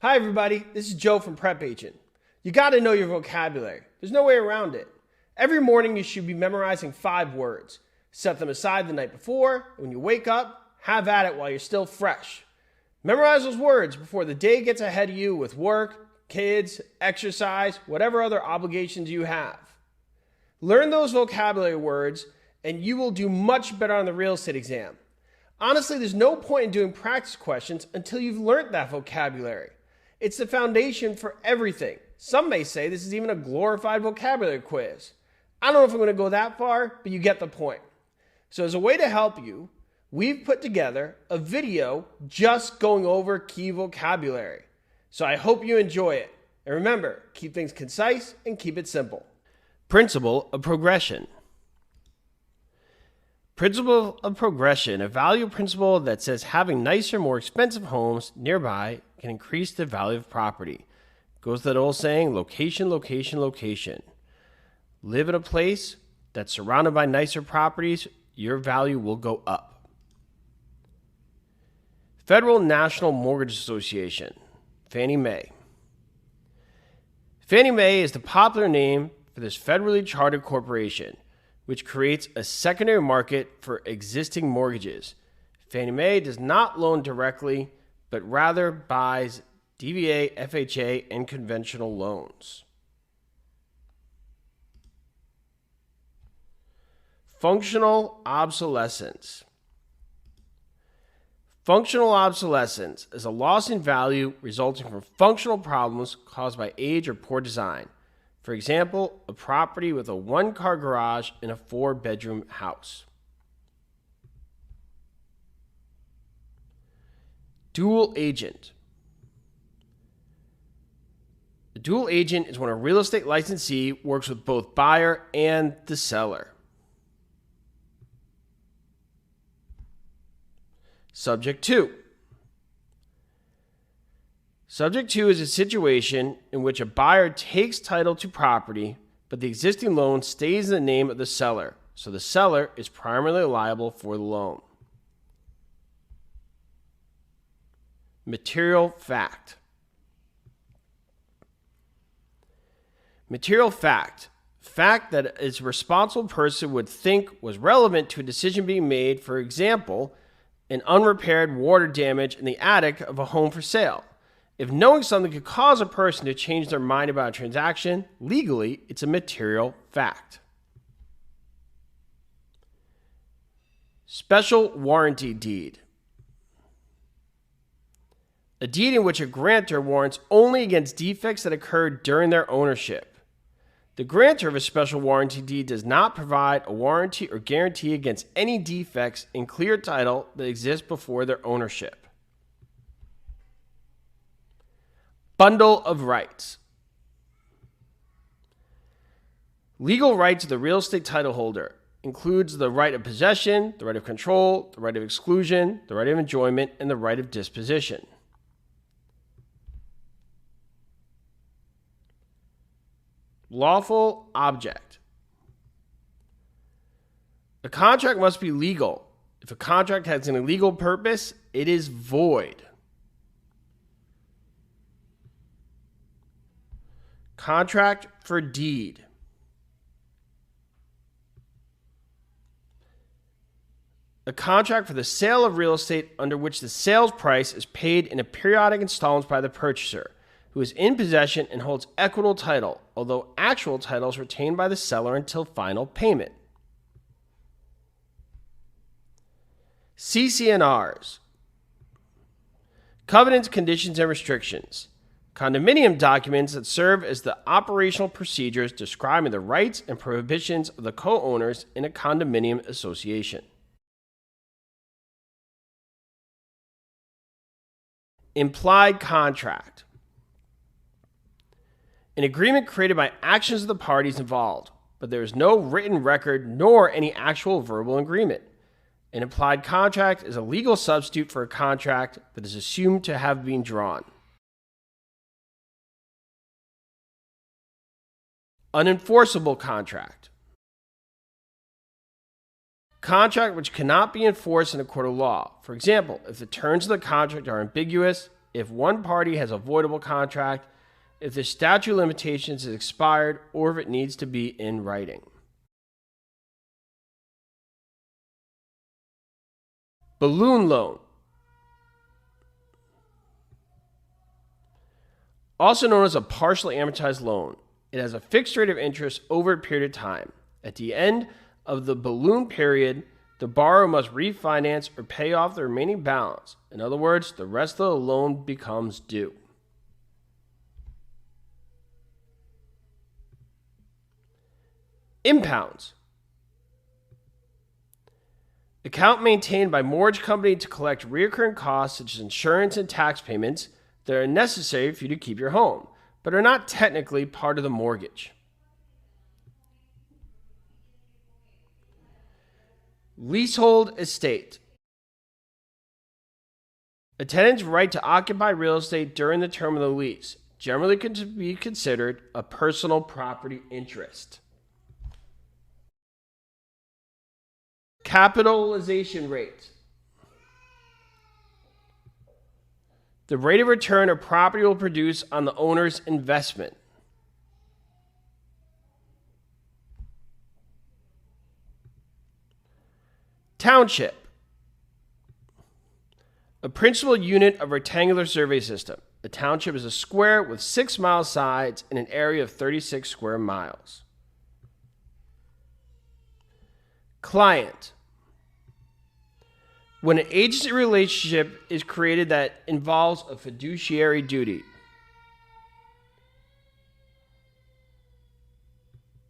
Hi everybody, this is Joe from PrepAgent. You gotta know your vocabulary. There's no way around it. Every morning you should be memorizing 5 words. Set them aside the night before. When you wake up, have at it while you're still fresh. Memorize those words before the day gets ahead of you with work, kids, exercise, whatever other obligations you have. Learn those vocabulary words and you will do much better on the real estate exam. Honestly, there's no point in doing practice questions until you've learned that vocabulary. It's the foundation for everything. Some may say this is even a glorified vocabulary quiz. I don't know if I'm going to go that far, but you get the point. So as a way to help you, we've put together a video just going over key vocabulary. So I hope you enjoy it. And remember, keep things concise and keep it simple. Principle of progression. Principle of progression, a value principle that says having nicer, more expensive homes nearby can increase the value of property. Goes to that old saying, location, location, location. Live in a place that's surrounded by nicer properties, your value will go up. Federal National Mortgage Association, Fannie Mae. Fannie Mae is the popular name for this federally chartered corporation, which creates a secondary market for existing mortgages. Fannie Mae does not loan directly, but rather buys DVA, FHA, and conventional loans. Functional obsolescence. Functional obsolescence is a loss in value resulting from functional problems caused by age or poor design. For example, a property with a 1-car garage in a 4-bedroom house. Dual agent. A dual agent is when a real estate licensee works with both buyer and the seller. Subject to. Subject to is a situation in which a buyer takes title to property, but the existing loan stays in the name of the seller, so the seller is primarily liable for the loan. Material fact. Material fact. Fact that a responsible person would think was relevant to a decision being made, for example, an unrepaired water damage in the attic of a home for sale. If knowing something could cause a person to change their mind about a transaction, legally, it's a material fact. Special warranty deed. A deed in which a grantor warrants only against defects that occurred during their ownership. The grantor of a special warranty deed does not provide a warranty or guarantee against any defects in clear title that exist before their ownership. Bundle of rights. Legal rights of the real estate title holder includes the right of possession, the right of control, the right of exclusion, the right of enjoyment, and the right of disposition. Lawful object. A contract must be legal. If a contract has an illegal purpose, it is void. Contract for deed. A contract for the sale of real estate under which the sales price is paid in a periodic installments by the purchaser, who is in possession and holds equitable title, although actual title is retained by the seller until final payment. CC&Rs. Covenants, conditions, and restrictions. Condominium documents that serve as the operational procedures describing the rights and prohibitions of the co-owners in a condominium association. Implied contract. An agreement created by actions of the parties involved, but there is no written record nor any actual verbal agreement. An implied contract is a legal substitute for a contract that is assumed to have been drawn. Unenforceable contract. Contract which cannot be enforced in a court of law. For example, if the terms of the contract are ambiguous, if one party has a voidable contract, if the statute of limitations is expired, or if it needs to be in writing. Balloon loan. Also known as a partially amortized loan. It has a fixed rate of interest over a period of time. At the end of the balloon period, the borrower must refinance or pay off the remaining balance. In other words, the rest of the loan becomes due. Impounds. Account maintained by mortgage company to collect recurring costs such as insurance and tax payments that are necessary for you to keep your home, but are not technically part of the mortgage. Leasehold Estate. A tenant's right to occupy real estate during the term of the lease, generally can be considered a personal property interest. Capitalization rate. The rate of return a property will produce on the owner's investment. Township. A principal unit of rectangular survey system. A township is a square with 6-mile sides and an area of 36 square miles. Client. When an agency relationship is created that involves a fiduciary duty,